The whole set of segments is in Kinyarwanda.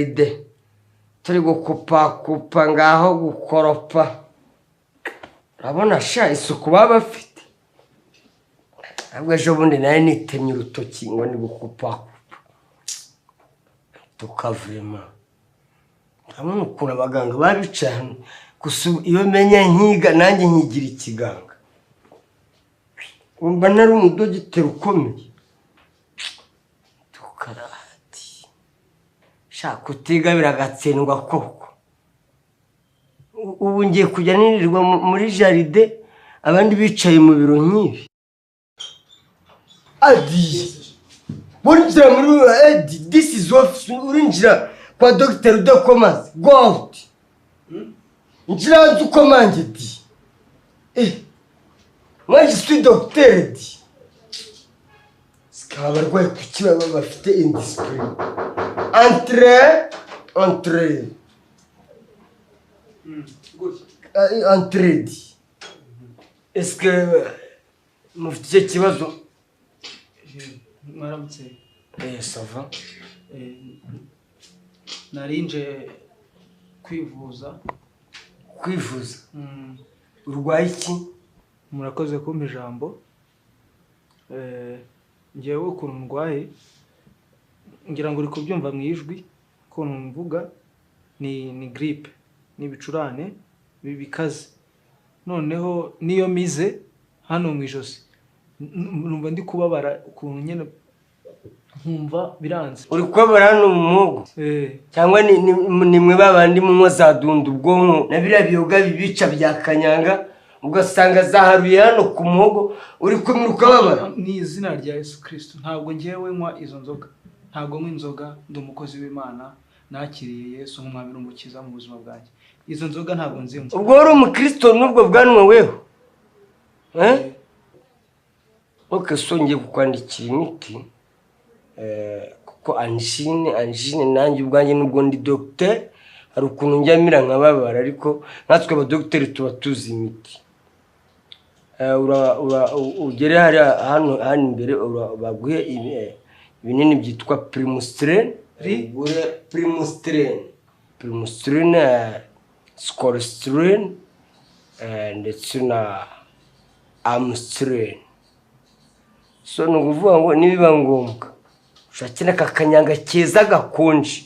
ide turi gukupa ngaho gukoropa urabona sha isuku baba bafite ahubwo ejo bundi nayo nitemye urutoki ngo ni gukupa tukavema urabona ukuntu abaganga babicaye hano gusa iyo menya nkiga nanjye nkigira ikiganga umva nari umudogiteri ukomeye tukarahati shaka utiga biragatsindwa koko ubu ngiye kujya nirirwa muri jaride abandi bicaye mu biro nk'ibi adi urinjira muri edi this is office urinjira kwa Dr. Udakomaze go out njira hanze ukomange di moi je suis docteur di sikaba barwaye kuki baba bafite indiscipline entre entre di est-ce que mufite kibazo mwaramutse ça va narinje kwivuza urwaye iki murakoze kumpa ijambo ngewe ukuntu ndwaye ngira ngo uri kubyumva mu ijwi ukuntu mvuga ni grippe n'ibicurane bikaze noneho niyo mize hano mu ijosi numva ndi kubabara ukuntu nyene nkumva biranze uri kubabara hano mu muhogo cyangwa ni mwe babandi mu zadunda ubwonko na biriya biyoga bibica bya kanyanga ugasanga zaharuye hano ku muhogo uri kumwiruka babara ni izina rya Yesu Kristo ntabwo ngewe nywa izo nzoga ntabwo nywa inzoga ndi umukozi w'Imana nakiriye Yesu nk'umwami n'umukiza mu buzima bwanjye izo nzoga ntabwo nzinywa ubwo uri umukristo nubwo bwanwa weho ok songiye kukwandikira imiti kuko angine nanjye ubwanjye nubwo ndi docteur hari ukuntu njyamira nkababara ariko natwe abadogiteri tuba tuzi imiti ugere hano imbere baguhe ibinini byitwa primustrine scorestrine ndetse na amstrine so ni ukuvuga ngo nibiba ngombwa ushakira aka kanyanga keza gakonje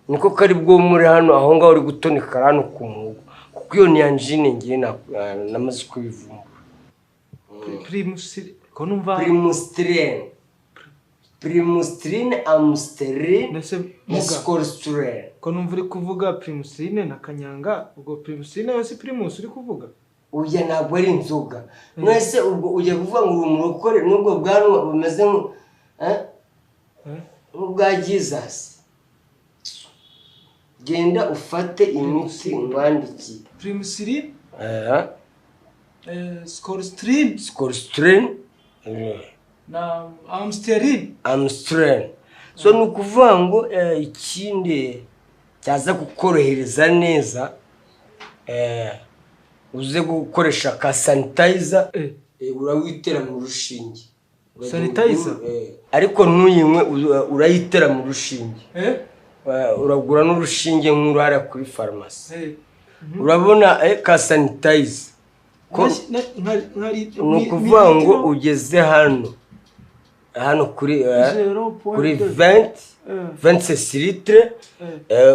niko kari bwo muri hano aho ngaho uri gutoneka hano ku muhogo kuko iyo ni angine ngiye namaze kubivumbura primustrine amstrine scorestrine ko numva uri kuvuga primustrine na kanyanga ubwo primustrine yose primus uri kuvuga uya ntabwo ari inzoga mwese ubwo ujya kuvuga ngo umurokore nubwo bwanwa bumeze nk'ubwa Jesus genda ufate imiti umwandikiye primustrine scorestrine na amstrine so ni ukuvuga ngo ikindi cyaza gukorohereza neza uze gukoresha ka sanitizer urawitera mu rushinge sanitizer ariko ntuyinywe urayitera mu rushinge uragura n'urushinge nk'urara kuri farumasi urabona ka sanitizer ni ukuvuga ngo ugeze hano kuri 20 centilitre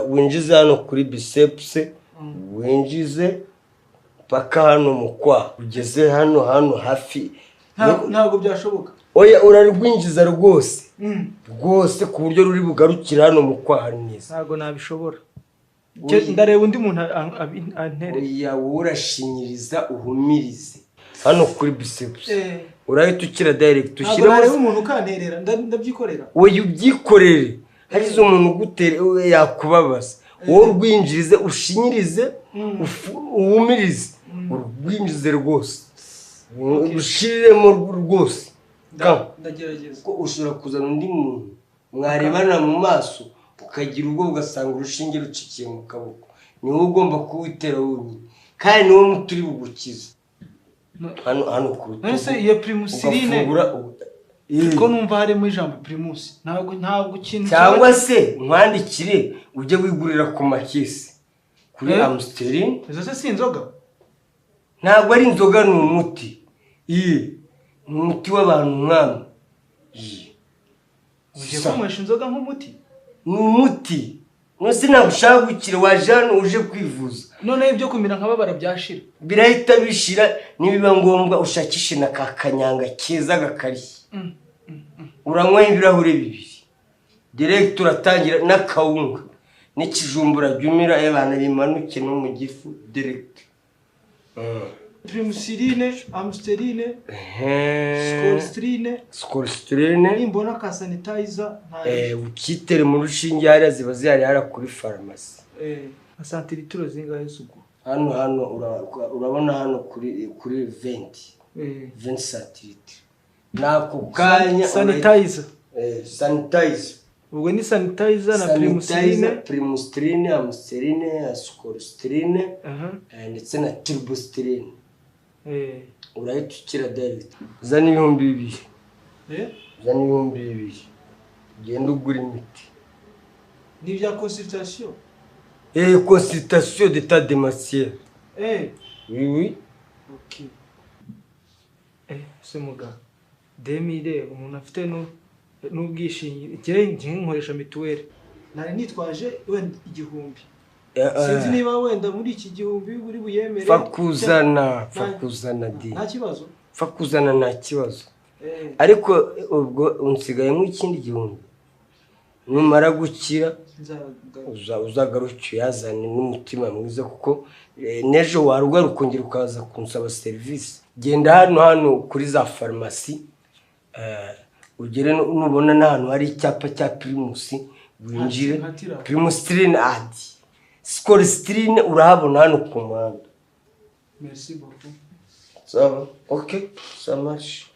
winjize hano kuri biceps winjize paka hano mu kwa ugeze hano hafi ntabwo byashoboka oya urarwinjiza rwose ku buryo ruri bugarukira hano mu kwa neza ntabwo nabishobora ndareba undi muntu antere oya urashinyiriza uhumirize hano kuri biceps urahita ukira direct ushyiraho umuntu ukanterera ndabyikorera oya ubyikorere harizo umuntu ugutere yakubabaza wowe urwinjirize ushinyirize uhumirize urwinjize rwose ushiremo rwose ndagerageza ko ushobora kuzana undi muntu mwarebana mu maso ukagira ubwo ugasanga urushinge rucikiye mu kaboko niwe ugomba kuwitera wenyine kandi niwe muti uri bugukiza hano ku rutugu nese iyo primustrine ko numva harimo ijambo primus ntabwo kintu cyangwa se nkwandikire ujye wigurira ku makisi kuri Amstel. izo se si inzoga? Ntabwo ari inzoga, ni umuti. Ni umuti w'abantu mwami. Ugiye kunywesha inzoga nk'umuti? Ni umuti. Nose ntabwo ushaka gukira, waje hano uje kwivuza. None ibyo kumira nk'ababara byashira? Birahita bishira, nibiba ngombwa ushakishe na kakanyanga keza gakarishye. Uranywa ibirahuri bibiri. Direct uratangira n'akawunga. N'ikijumbura byumira abantu bimanuke no mu gifu direct. Primusiline, Amsteline, Scorestrine. Nimbona ka sanitizer ukitere mu rushinge hariya ziba zihari hara kuri farumasi. Santilitiro zingahe sugu? Hano urabona hano kuri 20 santilitiro. Nako kanya sanitizer. Sanitizer. Ubwo ni sanitizer na Primustrine, Amsteline, Scorestrine, ndetse na Turbostrine. Urahita ukira direct. Zana 2,000. Zana 2,000. Genda ugura imiti. Ni vya consultation? Consultation d'état de matière. Oui. Ok. Se muga. 2000 umuntu afite n'ubwishingizi. Ngiye nkoresha mituweli. Nari nitwaje wenda 1,000. Sinzi niba wenda muri iki 1,000 uri buyemere. Fakuzana di. Nta kibazo. Fakuzana nta kibazo. Ariko ubwo unsigaye nk'ikindi 1,000. Numara gukira uzagaruka yazane n'umutima mwiza kuko nejo warugara ukongera ukaza kunsaba service. Genda hano kuri za farumasi ugere nubona n'ahantu hari icyapa cya Primus winjire. Primustrine adi Scorestrine urahabona hano ku muhanda. Merci beaucoup. Ça OK, ça marche.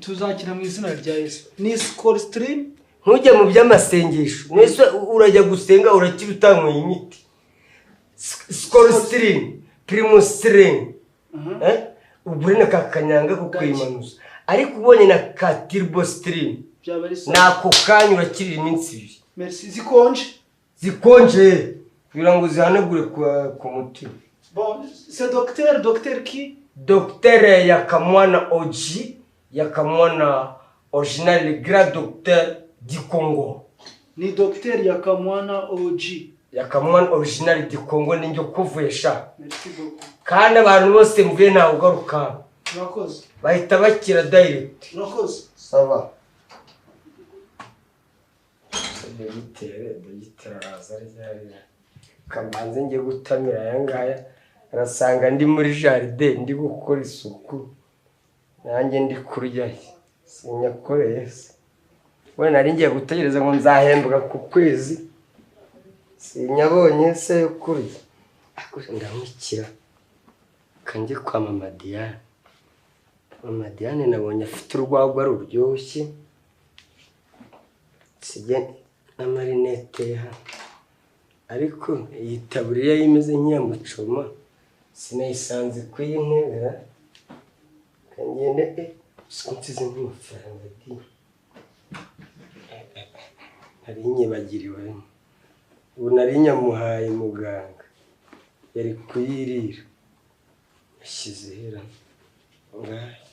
Tuzakira mu izina rya Yesu. Ni Scorestrine. Ntujye mu by'amasengesho. Nese urajya gusenga urakira utanyweye imiti. Scorestrine, Primustrine. Ubure na kakanyanga ko kwimanuza. Ariko ubonye na ka Turbostrine. Nako kanya urakirira iminsi 2. Merci. Zikonje kugira ngo zihanagure ku mutima. Bon, c'est docteur qui? Docteur Yakamwana Oji, Yakamwana original le grand docteur du Congo. Ni docteur Yakamwana Oji. Yakamwana original du Congo ninjye kuvesha. Merci beaucoup. Kandi abantu bose mvuye ntawe ugaruka. Murakoze. Bahita bakira direct. Murakoze. Ça va. Dogiteri araza ryari. Kamanze ngiye gutamira yangaya. Arasanga ndi muri jardin ndi gukora isuku. Nanjye ndi kurya. Sinyakoreye se. We nari ngiye gutegereza ngo nzahembwa ku kwezi. Sinyabonye se yo kurya. Akose ndamwikira. Kanjye kwa Mama Diane. Mama Diane nabonye afite urwagwa ruryoshye. Sije na marinette hano. Ariko iyi taburiya yimeze nk'iyamucoma. Sinayisanze kuyintebera. Kangende sintize nk'amafaranga di. Nari nyibagiriwe. Ubu nari nyamuhaye muganga. Yari kuyirira. Yashyize hera. Ngaho.